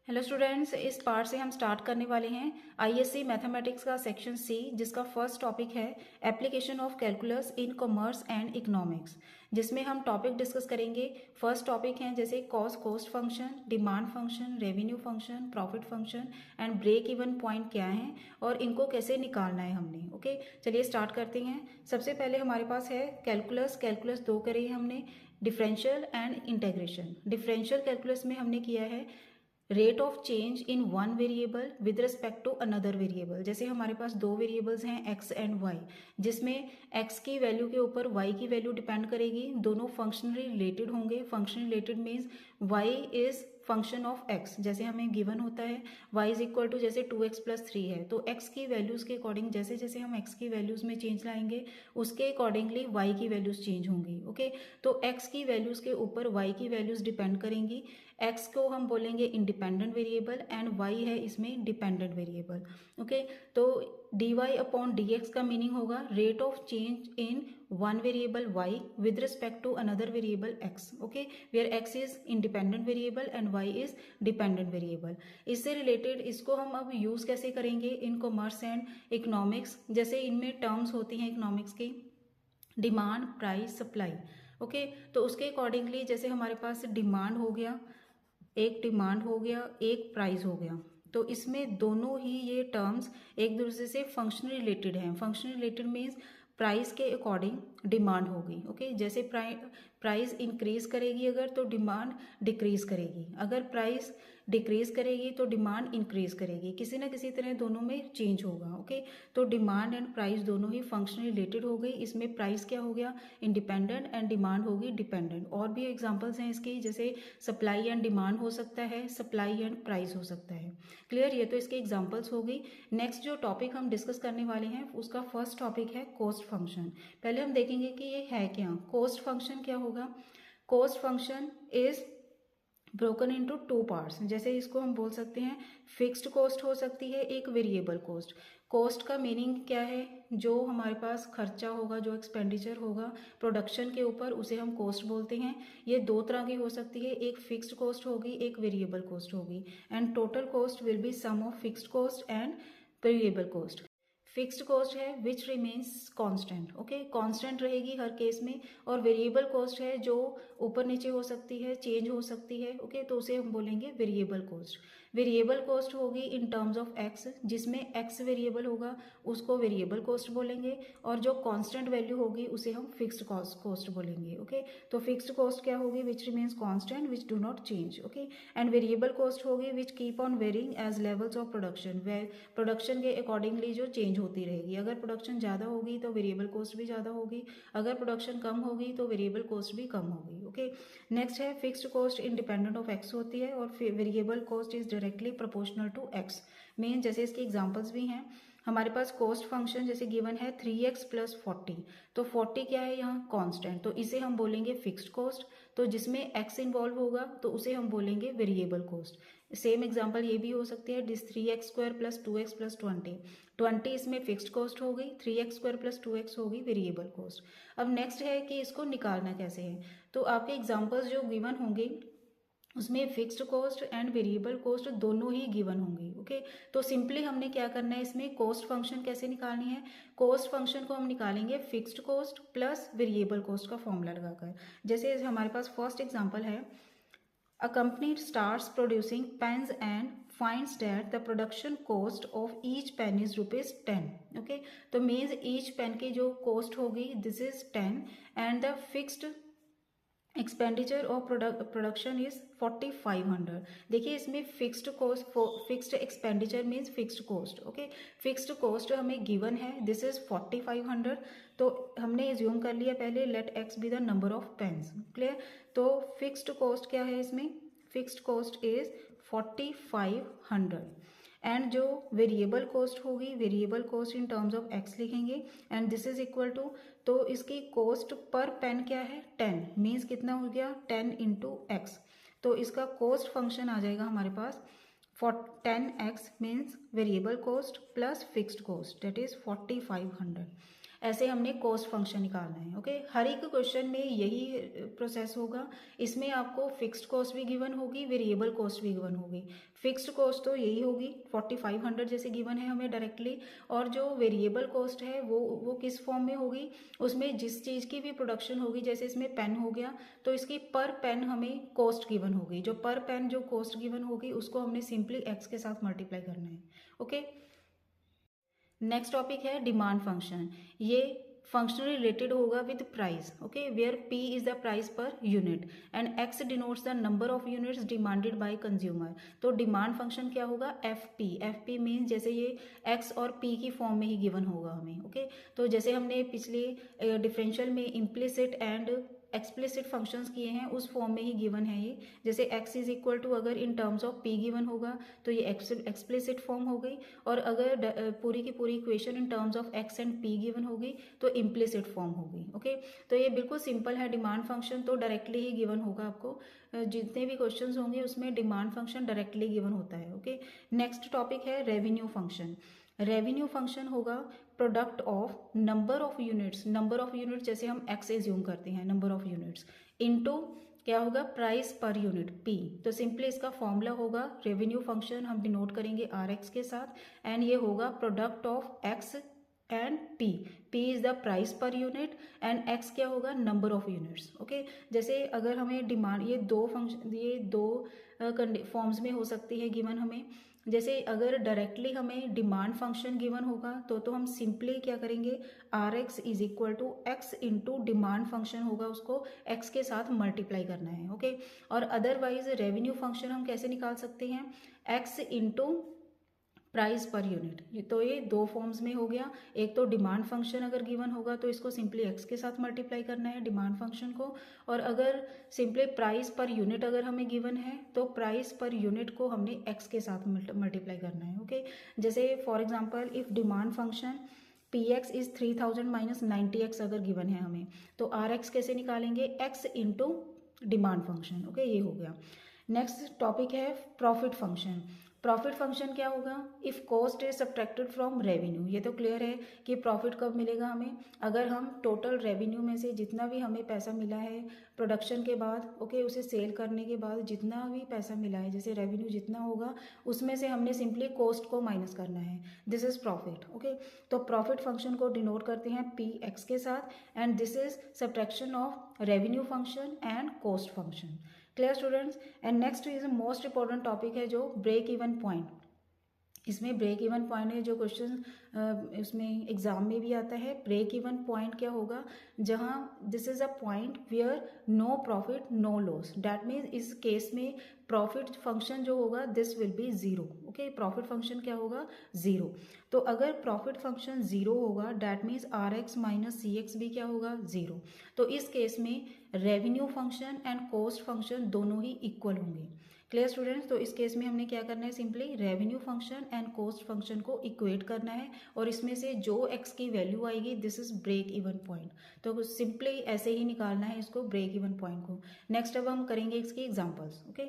Hello students, इस part से हम स्टार्ट करने वाले हैं आईएससी मैथमेटिक्स का सेक्शन सी, जिसका फर्स्ट टॉपिक है application of calculus in commerce and economics, जिसमें हम टॉपिक डिस्कस करेंगे। फर्स्ट टॉपिक हैं जैसे cost function, demand function, revenue function, profit function and break even point क्या हैं और इनको कैसे निकालना है हमने। ओके, चलिए स्टार्ट करते हैं। सबसे पहले हमारे पास है कैलकुलस दो करे हमने, differential and integration. Differential calculus में हमने किया है rate of change in one variable with respect to another variable. जैसे हमारे पास दो वेरिएबल्स हैं एक्स एंड वाई, जिसमें एक्स की वैल्यू के ऊपर वाई की वैल्यू डिपेंड करेगी। दोनों फंक्शनली रिलेटेड होंगे। Functionally related means Y is function of X, जैसे हमें गिवन होता है y इज इक्वल टू जैसे 2x प्लस 3 है, तो x की वैल्यूज के अकॉर्डिंग जैसे जैसे हम x की वैल्यूज में चेंज लाएंगे उसके अकॉर्डिंगली y की वैल्यूज चेंज होंगी। ओके, तो x की वैल्यूज के ऊपर y की वैल्यूज डिपेंड करेंगी। x को हम बोलेंगे इंडिपेंडेंट वेरिएबल एंड y है इसमें डिपेंडेंट वेरिएबल। ओके, तो dy अपॉन dx का मीनिंग होगा rate of change in one variable y with respect to another variable x, okay, where x is independent variable and y is dependent variable। इससे related इसको हम अब use कैसे करेंगे इन commerce and economics. जैसे इनमें टर्म्स होती हैं इकोनॉमिक्स की, डिमांड, प्राइस, सप्लाई। ओके, तो उसके अकॉर्डिंगली जैसे हमारे पास डिमांड हो गया, एक डिमांड हो गया, एक प्राइस हो गया, तो इसमें दोनों ही ये टर्म्स एक दूसरे से फंक्शनल रिलेटेड हैं। फंक्शनल रिलेटेड मीन्स प्राइस के अकॉर्डिंग डिमांड होगी। ओके, जैसे प्राइस इंक्रीज करेगी अगर, तो डिमांड डिक्रीज करेगी। अगर प्राइस डिक्रीज करेगी तो डिमांड इंक्रीज करेगी। किसी ना किसी तरह दोनों में चेंज होगा। ओके, तो डिमांड एंड प्राइस दोनों ही फंक्शनल रिलेटेड हो गई। इसमें प्राइस क्या हो गया इंडिपेंडेंट एंड डिमांड होगी डिपेंडेंट। और भी एग्जांपल्स हैं इसकी, जैसे सप्लाई एंड डिमांड हो सकता है, सप्लाई एंड प्राइस हो सकता है। क्लियर, ये तो इसके एग्जांपल्स हो गई। नेक्स्ट जो टॉपिक हम डिस्कस करने वाले हैं उसका फर्स्ट टॉपिक है कॉस्ट फंक्शन। पहले हम देखेंगे कि ये है क्या। कॉस्ट फंक्शन क्या होगा। Cost function is broken into two parts. जैसे इसको हम बोल सकते हैं फिक्स्ड कॉस्ट हो सकती है, एक वेरिएबल कॉस्ट। कॉस्ट का मीनिंग क्या है, जो हमारे पास खर्चा होगा, जो एक्सपेंडिचर होगा प्रोडक्शन के ऊपर, उसे हम कॉस्ट बोलते हैं। ये दो तरह की हो सकती है, एक फिक्स्ड कॉस्ट होगी, एक वेरिएबल कॉस्ट होगी। And total cost will be sum of fixed cost and variable cost. Fixed cost है which remains constant. Okay, constant रहेगी हर केस में। और वेरिएबल कॉस्ट है जो ऊपर नीचे हो सकती है, चेंज हो सकती है। ओके, तो उसे हम बोलेंगे वेरिएबल कॉस्ट। वेरिएबल कॉस्ट होगी इन टर्म्स ऑफ एक्स, जिसमें एक्स वेरिएबल होगा उसको वेरिएबल कॉस्ट बोलेंगे, और जो कांस्टेंट वैल्यू होगी उसे हम फिक्स्ड कॉस्ट बोलेंगे। ओके, तो फिक्स्ड कॉस्ट क्या होगी, which remains constant which do not change. Okay, and variable cost होगी which keep on varying as levels of production, production के अकॉर्डिंगली जो चेंज होती रहेगी। अगर प्रोडक्शन ज़्यादा होगी तो वेरिएबल कॉस्ट भी ज़्यादा होगी, अगर प्रोडक्शन कम होगी तो वेरिएबल कॉस्ट भी कम होगी। ओके, नेक्स्ट है fixed cost independent of X होती है, और variable cost is directly proportional to X. Mean जैसे इसके एग्जांपल्स भी हैं हमारे पास। कॉस्ट फंक्शन जैसे गिवन है 3x प्लस 40, तो 40 क्या है यहाँ कांस्टेंट, तो इसे हम बोलेंगे फिक्स्ड कॉस्ट। तो जिसमें x इन्वॉल्व होगा तो उसे हम बोलेंगे वेरिएबल कॉस्ट। सेम एग्जांपल ये भी हो सकती है, this 3x square plus 2x plus 20 इसमें फिक्स्ड कॉस्ट हो गई, 3x स्क्वायर प्लस 2x होगी वेरिएबल कॉस्ट। अब नेक्स्ट है कि इसको निकालना कैसे है। तो आपके एग्जांपल्स जो गिवन होंगे उसमें fixed cost and variable cost दोनों ही गिवन होंगी। ओके, तो सिंपली हमने क्या करना है, इसमें कॉस्ट फंक्शन कैसे निकालनी है। कॉस्ट फंक्शन को हम निकालेंगे fixed cost plus variable cost का फॉर्मूला लगाकर। जैसे हमारे पास फर्स्ट एग्जांपल है, a company starts producing pens and finds that the production cost of each pen is ₹10। Okay, तो मीन्स ईच पेन की जो कॉस्ट होगी this is 10 and the fixed expenditure of production is 4500। देखिए इसमें fixed cost, fixed expenditure means fixed cost. Okay, fixed cost हमें given है this is 4500, तो हमने एज्यूम कर लिया पहले let X be the number of pens. Clear, तो फिक्स्ड कॉस्ट क्या है इसमें, फिक्स्ड कॉस्ट इज 4500 एंड जो वेरिएबल कॉस्ट होगी, variable cost in terms of X लिखेंगे and this is equal to, तो इसकी कॉस्ट पर पेन क्या है 10, मीन्स कितना हो गया 10 इंटू एक्स। तो इसका कॉस्ट फंक्शन आ जाएगा हमारे पास 10x means variable cost plus fixed cost that is 4500। ऐसे हमने कॉस्ट फंक्शन निकालना है। ओके, हर एक क्वेश्चन में यही प्रोसेस होगा। इसमें आपको फिक्स्ड कॉस्ट भी गिवन होगी, वेरिएबल कॉस्ट भी गिवन होगी। फिक्स्ड कॉस्ट तो यही होगी 4500 जैसे गिवन है हमें डायरेक्टली, और जो वेरिएबल कॉस्ट है वो किस फॉर्म में होगी, उसमें जिस चीज़ की भी प्रोडक्शन होगी, जैसे इसमें पेन हो गया तो इसकी पर पेन हमें कॉस्ट गिवन होगी। जो पर पेन जो कॉस्ट गिवन होगी उसको हमने सिंपली एक्स के साथ मल्टीप्लाई करना है। ओके, नेक्स्ट टॉपिक है डिमांड फंक्शन। ये फंक्शन रिलेटेड होगा with price. Okay, where P is the price per unit and X denotes the number of units demanded by consumer. तो डिमांड फंक्शन क्या होगा, F P. F P means जैसे ये x और P की form में ही given होगा हमें। ओके, तो जैसे हमने पिछले डिफरेंशियल में इम्प्लिसिट एंड एक्सप्लिसिट फंक्शंस किए हैं उस फॉर्म में ही गिवन है ये। जैसे x इज इक्वल टू अगर इन टर्म्स ऑफ p गिवन होगा तो ये एक्सप्लिसिट फॉर्म हो गई, और अगर पूरी की पूरी equation in terms of x and p given होगी तो इम्प्लिसिट फॉर्म होगी। ओके, तो ये बिल्कुल सिंपल है डिमांड फंक्शन, तो डायरेक्टली ही गिवन होगा आपको। जितने भी क्वेश्चंस होंगे उसमें डिमांड फंक्शन डायरेक्टली गिवन होता है। ओके, नेक्स्ट टॉपिक है रेवेन्यू फंक्शन। रेवेन्यू फंक्शन होगा product of number of units. Number of units जैसे हम एक्स एज्यूम करते हैं, नंबर ऑफ यूनिट्स इनटू क्या होगा, प्राइस पर यूनिट पी। तो सिंपली इसका फॉर्मूला होगा रेवेन्यू फंक्शन हम डिनोट करेंगे आर एक्स के साथ, एंड ये होगा product of x and P. P is the price per unit and x क्या होगा, नंबर ऑफ यूनिट्स। ओके, जैसे अगर हमें डिमांड, ये दो फंक्शन, ये दो फॉर्म्स में हो सकती है गिवन हमें। जैसे अगर डायरेक्टली हमें डिमांड फंक्शन गिवन होगा तो हम सिंपली क्या करेंगे, R X is equal to X into demand function होगा, उसको एक्स के साथ मल्टीप्लाई करना है। ओके, और अदरवाइज रेवेन्यू फंक्शन हम कैसे निकाल सकते हैं, x into price per unit. तो ये दो फॉर्म्स में हो गया। एक तो डिमांड फंक्शन अगर गिवन होगा तो इसको सिंपली एक्स के साथ मल्टीप्लाई करना है डिमांड फंक्शन को, और अगर सिंपली प्राइस पर यूनिट अगर हमें गिवन है तो प्राइस पर यूनिट को हमने एक्स के साथ मल्टीप्लाई करना है। ओके, जैसे for example if demand function P x is 3000 minus 90x अगर गिवन है हमें, तो आर एक्स कैसे निकालेंगे, x into demand function. Okay, ये हो गया। नेक्स्ट टॉपिक है प्रॉफिट फंक्शन। प्रॉफिट फंक्शन क्या होगा, if cost is subtracted from revenue. ये तो क्लियर है कि प्रॉफिट कब मिलेगा हमें, अगर हम टोटल रेवेन्यू में से जितना भी हमें पैसा मिला है प्रोडक्शन के बाद, ओके, उसे सेल करने के बाद जितना भी पैसा मिला है, जैसे रेवेन्यू जितना होगा उसमें से हमने सिंपली कॉस्ट को माइनस करना है, दिस इज प्रॉफिट। ओके, तो प्रॉफिट फंक्शन को डिनोट करते हैं पी एक्स के साथ, and this is subtraction of revenue function and cost function. Clear students, and next is most important topic है जो ब्रेक इवन पॉइंट। इसमें ब्रेक इवन पॉइंट है जो क्वेश्चन इसमें एग्जाम में भी आता है। ब्रेक इवन पॉइंट क्या होगा, जहां this is a point where no profit no loss, that means इस केस में प्रॉफिट फंक्शन जो होगा this will be zero. Okay, profit function क्या होगा, जीरो। तो अगर प्रॉफिट फंक्शन जीरो होगा that means R X minus C X भी क्या होगा, जीरो। तो इस केस में revenue function and cost function दोनों ही इक्वल होंगे। क्लियर स्टूडेंट्स, तो इस केस में हमने क्या करना है, simply revenue function and cost function को इक्वेट करना है, और इसमें से जो एक्स की वैल्यू आएगी this is break even point. तो सिंपली ऐसे ही निकालना है इसको, ब्रेक इवन पॉइंट को। नेक्स्ट अब हम करेंगे इसकी एग्जांपल्स। ओके,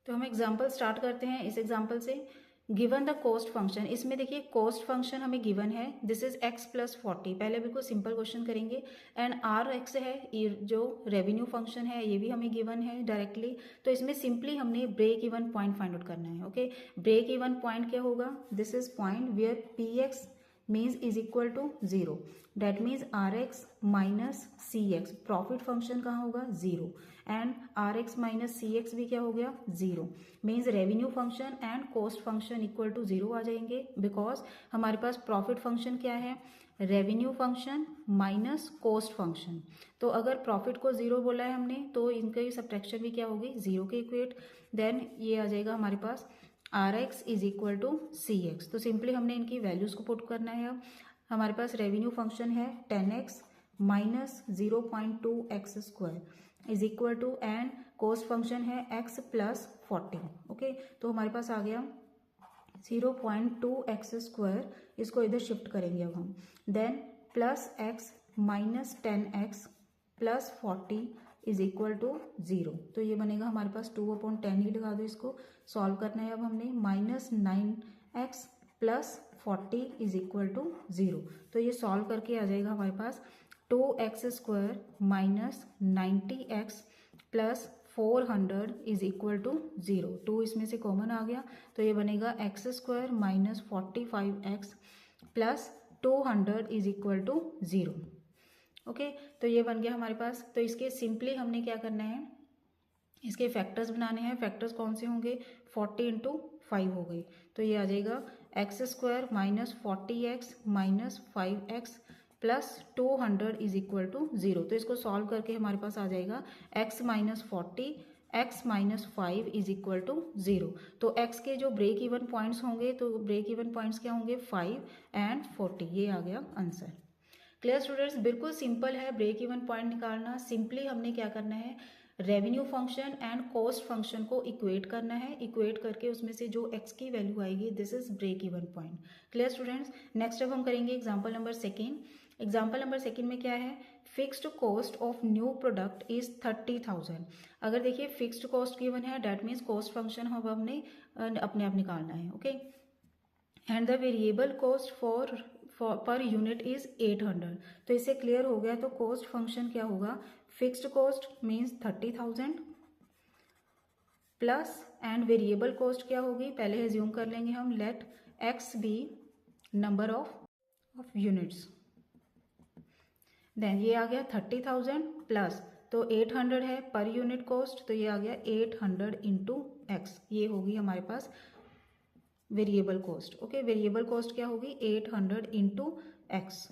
तो हम एग्जांपल स्टार्ट करते हैं इस एग्जांपल से। गिवन द कॉस्ट फंक्शन, इसमें देखिए कॉस्ट फंक्शन हमें गिवन है, दिस इज एक्स प्लस 40। पहले बिल्कुल सिंपल क्वेश्चन करेंगे, एंड आर एक्स है, ये जो रेवेन्यू फंक्शन है ये भी हमें गिवन है डायरेक्टली। तो इसमें सिंपली हमने break even point find out करना है। ओके, ब्रेक इवन पॉइंट क्या होगा, this is point where P X means is equal to zero, that means R X minus C X. Profit function कहाँ होगा, zero, and R X minus C X भी क्या हो गया, zero. Means revenue function and cost function equal to zero आ जाएंगे, because हमारे पास प्रॉफिट फंक्शन क्या है, revenue function minus cost function. तो अगर प्रॉफिट को जीरो बोला है हमने तो इनका सब्ट्रैक्शन भी क्या होगी, जीरो के इक्वेट। देन ये आ जाएगा हमारे पास R X is equal to C X. तो सिंपली हमने इनकी वैल्यूज को पुट करना है। अब हमारे पास रेवेन्यू फंक्शन है 10x minus 0.2x square is equal to, and cost function है x प्लस 40। ओके, तो हमारे पास आ गया 0.2x स्क्वायर, इसको इधर शिफ्ट करेंगे अब हम। Then plus x minus 10x plus 40 is equal to zero. तो ये बनेगा हमारे पास 2/10 ही लगा दो, इसको सॉल्व करना है अब हमने। Minus 9x plus 40 is equal to 0। तो ये सॉल्व करके आ जाएगा हमारे पास 2x² minus 90x plus 400 is equal to 0। 2 इसमें से कॉमन आ गया तो ये बनेगा x² minus 45x plus 200 is equal to 0। Okay, तो ये बन गया हमारे पास। तो इसके सिंपली हमने क्या करना है, इसके फैक्टर्स बनाने हैं। फैक्टर्स कौन से होंगे, 40 इंटू 5 हो गई, तो ये आ जाएगा x² minus 40x minus 5x plus 200 is equal to 0। तो इसको सॉल्व करके हमारे पास आ जाएगा x minus 40 x minus 5 is equal to 0। तो x के जो ब्रेक इवन पॉइंट्स होंगे, तो ब्रेक इवन पॉइंट्स क्या होंगे, 5 एंड 40। ये आ गया आंसर। क्लियर स्टूडेंट्स, बिल्कुल सिंपल है ब्रेक इवन पॉइंट निकालना। सिंपली हमने क्या करना है, revenue function and cost function को इक्वेट करना है। इक्वेट करके उसमें से जो x की वैल्यू आएगी, this is break even point. Clear students, next अब हम करेंगे example number second. Example number second में क्या है, fixed cost of new product is 30,000। अगर देखिए फिक्स्ड कॉस्ट गिवन है, डेट मीन्स कॉस्ट फंक्शन हम हमने अपने आप निकालना है। Okay, and the variable cost for per unit is 800। तो इससे क्लियर हो गया। तो कॉस्ट फंक्शन क्या होगा, fixed cost means 30,000 plus and variable cost क्या होगी, पहले एज्यूम कर लेंगे हम, let x be number of units. Then ये आ गया 30,000 प्लस, तो 800 है पर यूनिट कॉस्ट, तो ये आ गया 800 इंटू एक्स। ये होगी हमारे पास variable cost. Okay, variable cost क्या होगी, 800 इंटू एक्स।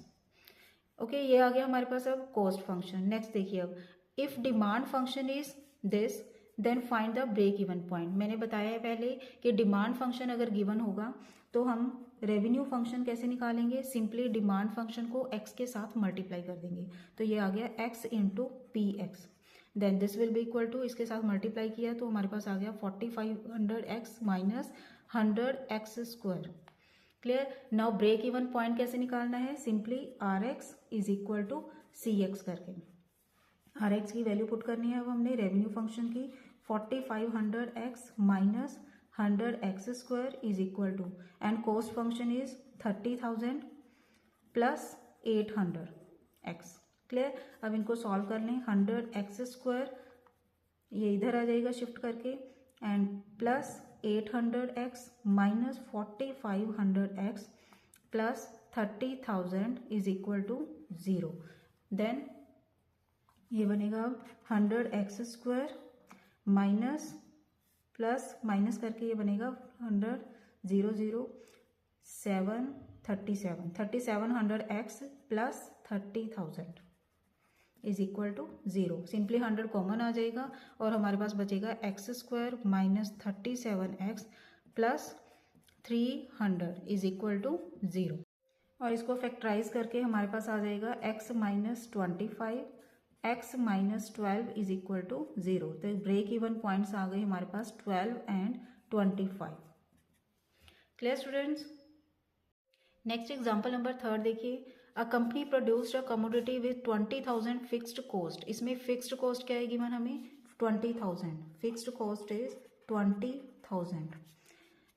ओके, ये आ गया हमारे पास अब कॉस्ट फंक्शन। नेक्स्ट देखिए अब, if demand function is this then find the break even point. मैंने बताया है पहले कि डिमांड फंक्शन अगर गिवन होगा तो हम रेवेन्यू फंक्शन कैसे निकालेंगे, सिंपली डिमांड फंक्शन को x के साथ मल्टीप्लाई कर देंगे। तो ये आ गया x into P X, then this will be equal to, इसके साथ मल्टीप्लाई किया तो हमारे पास आ गया 4500x minus 100x²। Clear. Now break even point कैसे निकालना है, simply Rx is equal to Cx करके Rx की वैल्यू पुट करनी है। अब हमने रेवेन्यू फंक्शन की 4500x minus 100x² is equal to, and cost function is 30,000 plus 800x। Clear. अब इनको सॉल्व कर लें, 100x² ये इधर आ जाएगा शिफ्ट करके, and plus 800x minus 4500x plus 30,000 is equal to 0। Then ये बनेगा 100x² माइनस प्लस माइनस करके ये बनेगा 100 0 0 7 3700x plus 30,000 is equal to 0। Simply 100 common आ जाएगा और हमारे पास बचेगा x² minus 37x plus 300 is equal to 0। और इसको फैक्टराइज करके हमारे पास आ जाएगा x minus 25 x minus 12 is equal to 0। तो ब्रेक इवन पॉइंट्स आ गए हमारे पास 12 and 25। Clear students. Next example number third देखिए, a company produced a commodity with 20,000 fixed cost. इसमें फिक्स्ड कॉस्ट क्या है गिवन हमें, 20,000। Fixed cost is 20,000।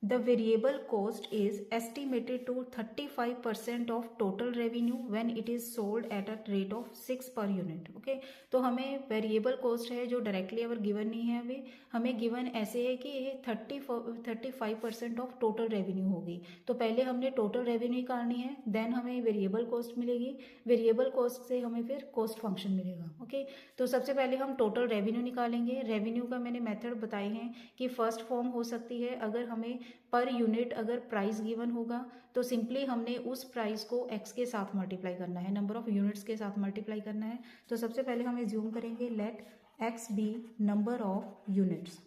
The variable cost is estimated to 35% of total revenue when it is sold at a rate of 6 per unit. Okay, तो हमें variable cost है जो directly अगर given नहीं है, हमें गिवन ऐसे है कि ये 35% ऑफ टोटल रेवेन्यू होगी। तो पहले हमने टोटल रेवेन्यू निकालनी है, देन हमें वेरिएबल कॉस्ट मिलेगी, वेरिएबल कॉस्ट से हमें फिर कॉस्ट फंक्शन मिलेगा। ओके, तो सबसे पहले हम टोटल रेवेन्यू निकालेंगे। रेवेन्यू का मैंने मेथड बताए हैं कि फर्स्ट फॉर्म हो सकती है, अगर हमें पर यूनिट अगर प्राइस गिवन होगा तो सिंपली हमने उस प्राइस को x के साथ मल्टीप्लाई करना है, नंबर ऑफ यूनिट्स के साथ मल्टीप्लाई करना है। तो सबसे पहले हम एज्यूम करेंगे, let x be number of units,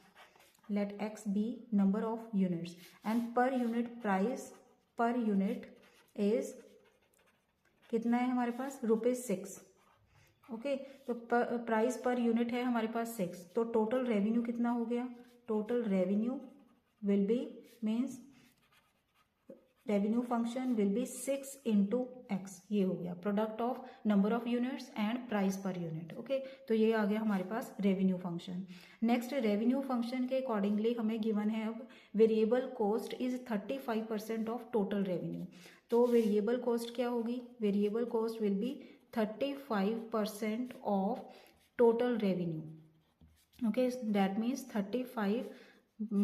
let x be number of units, and per unit price per unit is कितना है हमारे पास, ₹6। ओके, तो प्राइस पर यूनिट है हमारे पास 6। तो टोटल रेवेन्यू कितना हो गया, total revenue will be means revenue function will be 6 into X, ये हो गया product of number of units and price per unit. Okay, तो ये आ गया हमारे पास revenue function. Next revenue function के अकॉर्डिंगली हमें गिवन है अब variable cost is 35% of total revenue. तो वेरिएबल कॉस्ट क्या होगी, variable cost will be 35% of total revenue. Okay, that means 35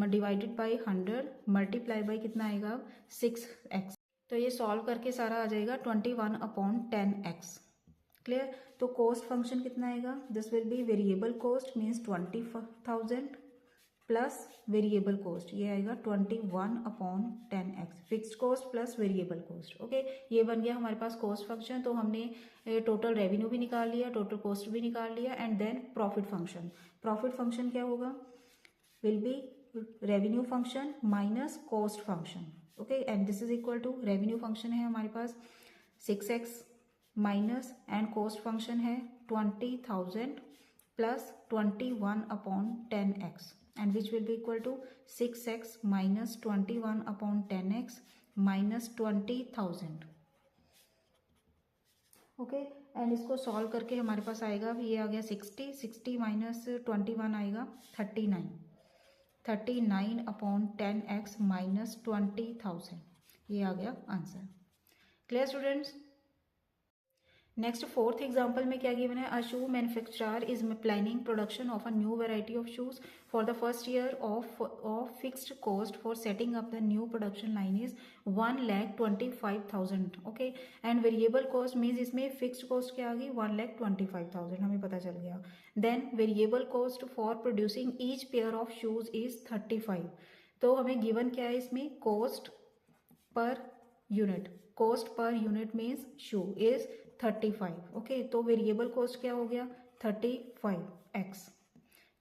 divided by 100 multiply by कितना आएगा 6x। तो ये सॉल्व करके सारा आ जाएगा 21/10x। क्लियर। तो कॉस्ट फंक्शन कितना आएगा, this will B variable cost means 20,000 plus variable cost, ये आएगा 21/10x। Fixed cost plus variable cost. Okay, ये बन गया हमारे पास कॉस्ट फंक्शन। तो हमने टोटल रेवेन्यू भी निकाल लिया, टोटल कॉस्ट भी निकाल लिया, and then profit function. Profit function क्या होगा, will be revenue function minus cost function. Okay, and this is equal to revenue function है हमारे पास 6x minus and cost function है 20,000 plus 21/10x and which will be equal to 6x minus 21/10x minus 20,000। Okay, and इसको solve करके हमारे पास आएगा, ये आ गया 60 माइनस 21 आएगा 39/10x माइनस 20,000, ये आ गया answer. Clear students. Next fourth example में क्या गिवन है, a shoe manufacturer is planning production of a new variety of shoes for the first year of fixed cost for setting up the new production line is 1,25,000। Okay, and variable cost means इसमें fixed cost क्या आ गई 1,25,000 हमें पता चल गया। Then variable cost for producing each pair of shoes is 35। तो हमें गिवन क्या है इसमें, cost per unit, cost per unit means shoe is 35। Okay, तो वेरिएबल कॉस्ट क्या हो गया 35x।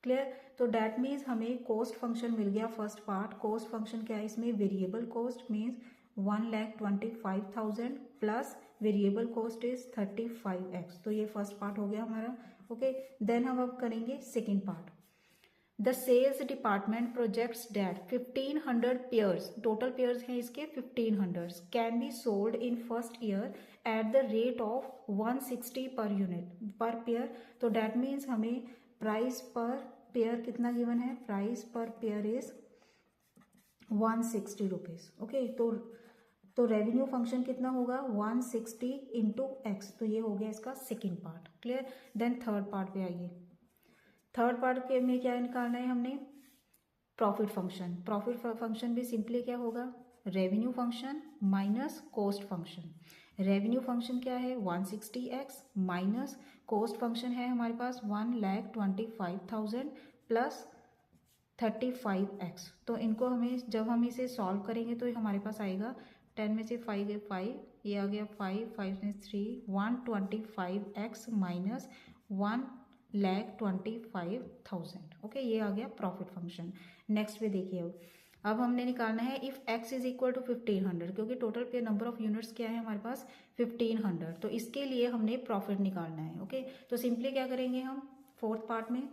क्लियर। तो डैट मीन्स हमें कॉस्ट फंक्शन मिल गया फर्स्ट पार्ट। कॉस्ट फंक्शन क्या है इसमें, variable cost means 1,25,000 plus variable cost is 35x। तो ये फर्स्ट पार्ट हो गया हमारा। ओके, देन हम अब करेंगे second part. The sales department projects that 1500 pairs, total pairs हैं इसके 1500, can be sold in first year at the rate of 160 per unit per pair. तो डैट मीन्स हमें प्राइस पर पेयर कितना given है, price per pair is 160 rupees. Okay, तो revenue function कितना होगा 160 into x. तो ये हो गया इसका second part. Clear. Then third part पे आइए। थर्ड पार्ट के में क्या निकालना है हमने, प्रॉफिट फंक्शन। प्रॉफिट फंक्शन भी सिंपली क्या होगा, revenue function minus cost function. Revenue function क्या है 160x माइनस कॉस्ट फंक्शन है हमारे पास 1,25,000 प्लस 35x। तो इनको हमें जब हम इसे सॉल्व करेंगे तो हमारे पास आएगा 10 में से 5 गए 5, ये आ गया 5 में 3, 125x माइनस 1,25,000। ओके, ये आ गया प्रॉफिट फंक्शन। नेक्स्ट पे देखिए, अब हमने निकालना है if x is equal to 1500, क्योंकि टोटल पे नंबर ऑफ यूनिट्स क्या है हमारे पास 1500। तो इसके लिए हमने प्रॉफिट निकालना है। ओके, तो सिंपली क्या करेंगे हम फोर्थ पार्ट में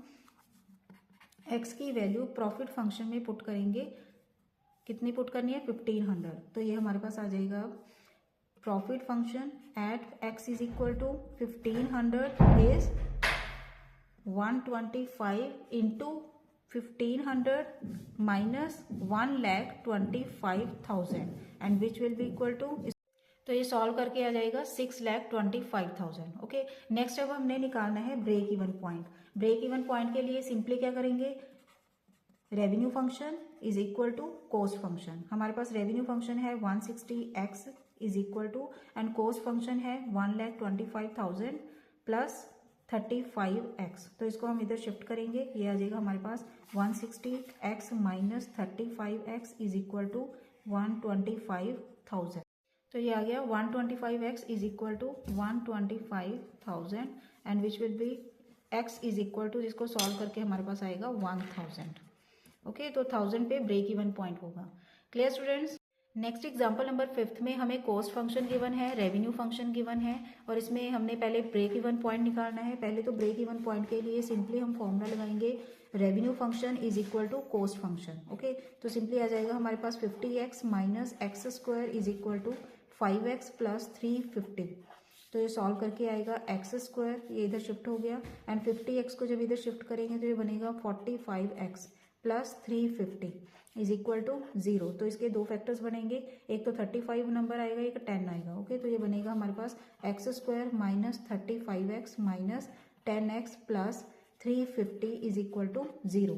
x की वैल्यू प्रॉफिट फंक्शन में पुट करेंगे। कितनी पुट करनी है 1500। तो ये हमारे पास आ जाएगा profit function at x is equal to 1500 is 125 into 1500 minus 1,25,000 and which will be equal to, तो ये सॉल्व करके आ जाएगा 6,25,000। ओके, नेक्स्ट अब हमने निकालना है break even point. Break even point के लिए सिंपली क्या करेंगे, revenue function is equal to cost function. हमारे पास रेवेन्यू फंक्शन है 160x is equal to and cost function है 1,25,000 प्लस 35x। तो इसको हम इधर शिफ्ट करेंगे, ये आ जाएगा हमारे पास 160x minus 35x is equal to 125,000। तो ये आ गया 125x is equal to 125,000 and which will be x is equal to, जिसको सॉल्व करके हमारे पास आएगा 1000। ओके, तो 1000 पे ब्रेक इवन पॉइंट होगा। Clear students. Next example number 5 में हमें कॉस्ट फंक्शन गिवन है, रेवेन्यू फंक्शन गिवन है और इसमें हमने पहले ब्रेक इवन पॉइंट निकालना है। पहले तो ब्रेक इवन पॉइंट के लिए सिंपली हम फॉर्मूला लगाएंगे revenue function is equal to cost function. Okay, तो सिंपली आ जाएगा हमारे पास 50x minus x square is equal to 5x plus 350। तो ये सॉल्व करके आएगा एक्स स्क्वायर, ये इधर शिफ्ट हो गया एंड 50x को जब इधर शिफ्ट करेंगे तो ये बनेगा 45x plus 350 is equal to 0। तो इसके दो फैक्टर्स बनेंगे, एक तो 35 नंबर आएगा, एक 10 आएगा। ओके, तो ये बनेगा हमारे पास X square minus 35x minus 10x plus 350 is equal to 0।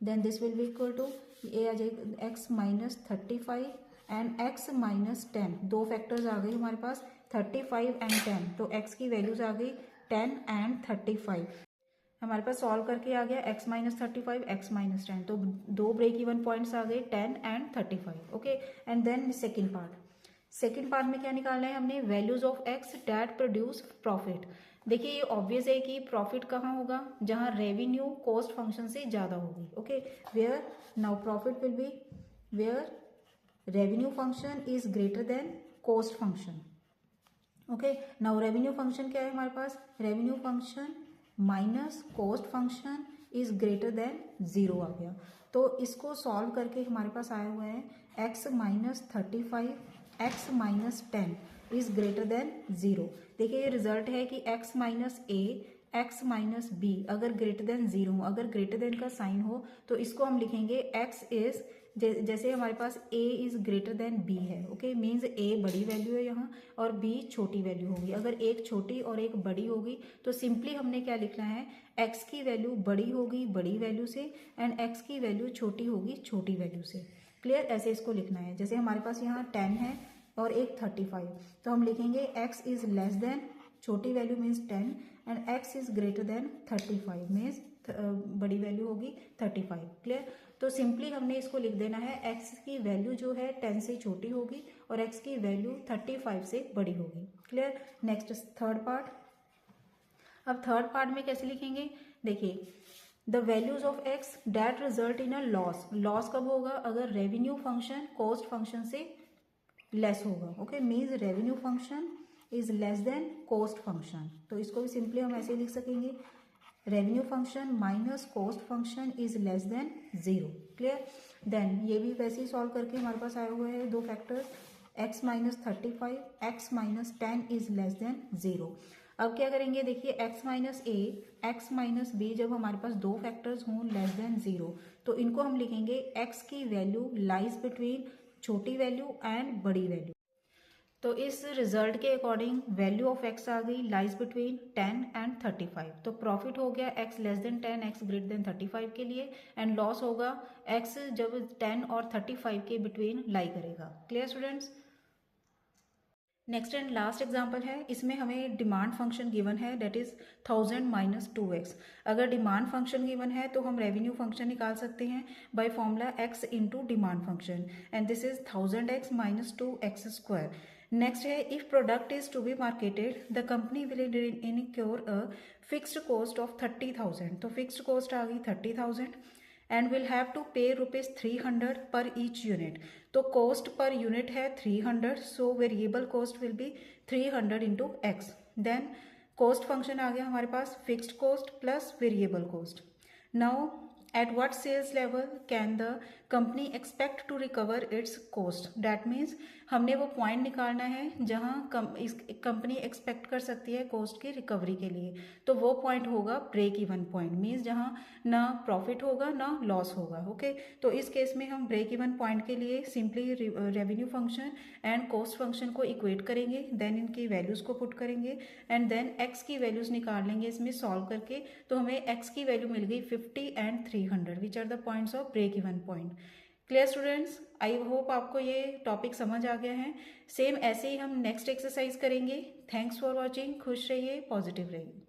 Then this will be equal to ये आ जाएगा x minus 35 and x minus 10। दो फैक्टर्स आ गए हमारे पास 35 एंड 10, तो x की वैल्यूज आ गई 10 एंड 35। हमारे पास सॉल्व करके आ गया x माइनस 35 x माइनस 10, तो दो ब्रेक इवन पॉइंट्स आ गए 10 and 35। Okay, and then second part में क्या निकालना है हमने, values of x that produce profit. देखिए ये ऑब्वियस है कि प्रॉफिट कहाँ होगा, जहाँ रेवेन्यू कॉस्ट फंक्शन से ज़्यादा होगी। Okay, where now profit will be where revenue function is greater than cost function. Okay, now revenue function क्या है हमारे पास, revenue function minus cost function is greater than 0 आ गया। तो इसको सॉल्व करके हमारे पास आया हुआ है x minus 35 x minus 10 is greater than 0। देखिए ये रिजल्ट है कि x minus a x minus b अगर ग्रेटर देन 0 हो, अगर ग्रेटर देन का साइन हो तो इसको हम लिखेंगे x इज जैसे हमारे पास a is greater then b है। ओके, मीन्स a बड़ी वैल्यू है यहाँ और b छोटी वैल्यू होगी। अगर एक छोटी और एक बड़ी होगी तो सिंपली हमने क्या लिखना है, x की वैल्यू बड़ी होगी बड़ी वैल्यू से एंड x की वैल्यू छोटी होगी छोटी वैल्यू से। क्लियर, ऐसे इसको लिखना है। जैसे हमारे पास यहाँ 10 है और एक 35, तो हम लिखेंगे x इज लेस देन छोटी value means 10 and x is greater then 35 means बड़ी वैल्यू होगी 35। क्लियर, तो सिंपली हमने इसको लिख देना है x की वैल्यू जो है 10 से छोटी होगी और x की वैल्यू 35 से बड़ी होगी। Clear, next third part. अब थर्ड पार्ट में कैसे लिखेंगे, देखिए the values of x that result in a loss. Loss कब होगा, अगर रेवेन्यू फंक्शन कॉस्ट फंक्शन से लेस होगा। Okay, means revenue function is less than cost function. तो इसको भी सिंपली हम ऐसे लिख सकेंगे, revenue function minus cost function is less than 0। Clear, then ये भी वैसे ही सॉल्व करके हमारे पास आए हुए हैं दो factors, x minus 35 x minus 10 is less than 0। अब क्या करेंगे, देखिए x minus a x minus b जब हमारे पास दो फैक्टर्स हों लेस देन 0 तो इनको हम लिखेंगे x की वैल्यू लाइज बिटवीन छोटी वैल्यू एंड बड़ी वैल्यू। तो इस रिजल्ट के अकॉर्डिंग वैल्यू ऑफ x आ गई लाइज बिटवीन 10 एंड 35। तो प्रॉफिट हो गया x less than 10 x greater than 35 के लिए एंड लॉस होगा x जब 10 और 35 के बिटवीन लाई करेगा। Clear students, next and last example है, इसमें हमें डिमांड फंक्शन गिवन है दैट इज 1000 माइनस 2x। अगर डिमांड फंक्शन गिवन है तो हम रेवेन्यू फंक्शन निकाल सकते हैं by formula x into demand function and this is 1000x minus 2x square. Next है, if product is to be marketed the company will incur a fixed cost of 30,000। तो fixed cost आ गई 30,000 and will have to pay rupees 300 per each unit. तो cost per unit है 300, so variable cost will be 300 into x. Then cost function आ गया हमारे पास fixed cost plus variable cost. Now at what sales level can the company expect to recover its cost. That means हमने वो point निकालना है जहाँ company expect कर सकती है कॉस्ट की रिकवरी के लिए। तो वो पॉइंट होगा ब्रेक इवन पॉइंट, मीन्स जहाँ ना प्रॉफिट होगा ना लॉस होगा। ओके, तो इस केस में हम ब्रेक इवन पॉइंट के लिए simply revenue function and cost function को इक्वेट करेंगे, देन इनकी वैल्यूज़ को पुट करेंगे एंड देन एक्स की वैल्यूज़ निकाल लेंगे इसमें सॉल्व करके। तो हमें एक्स की वैल्यू मिल गई 50 and 300 which are the points of break even point. Clear students, I hope आपको ये टॉपिक समझ आ गया है। सेम ऐसे ही हम नेक्स्ट एक्सरसाइज करेंगे। थैंक्स फॉर वॉचिंग, खुश रहिए, पॉजिटिव रहिए।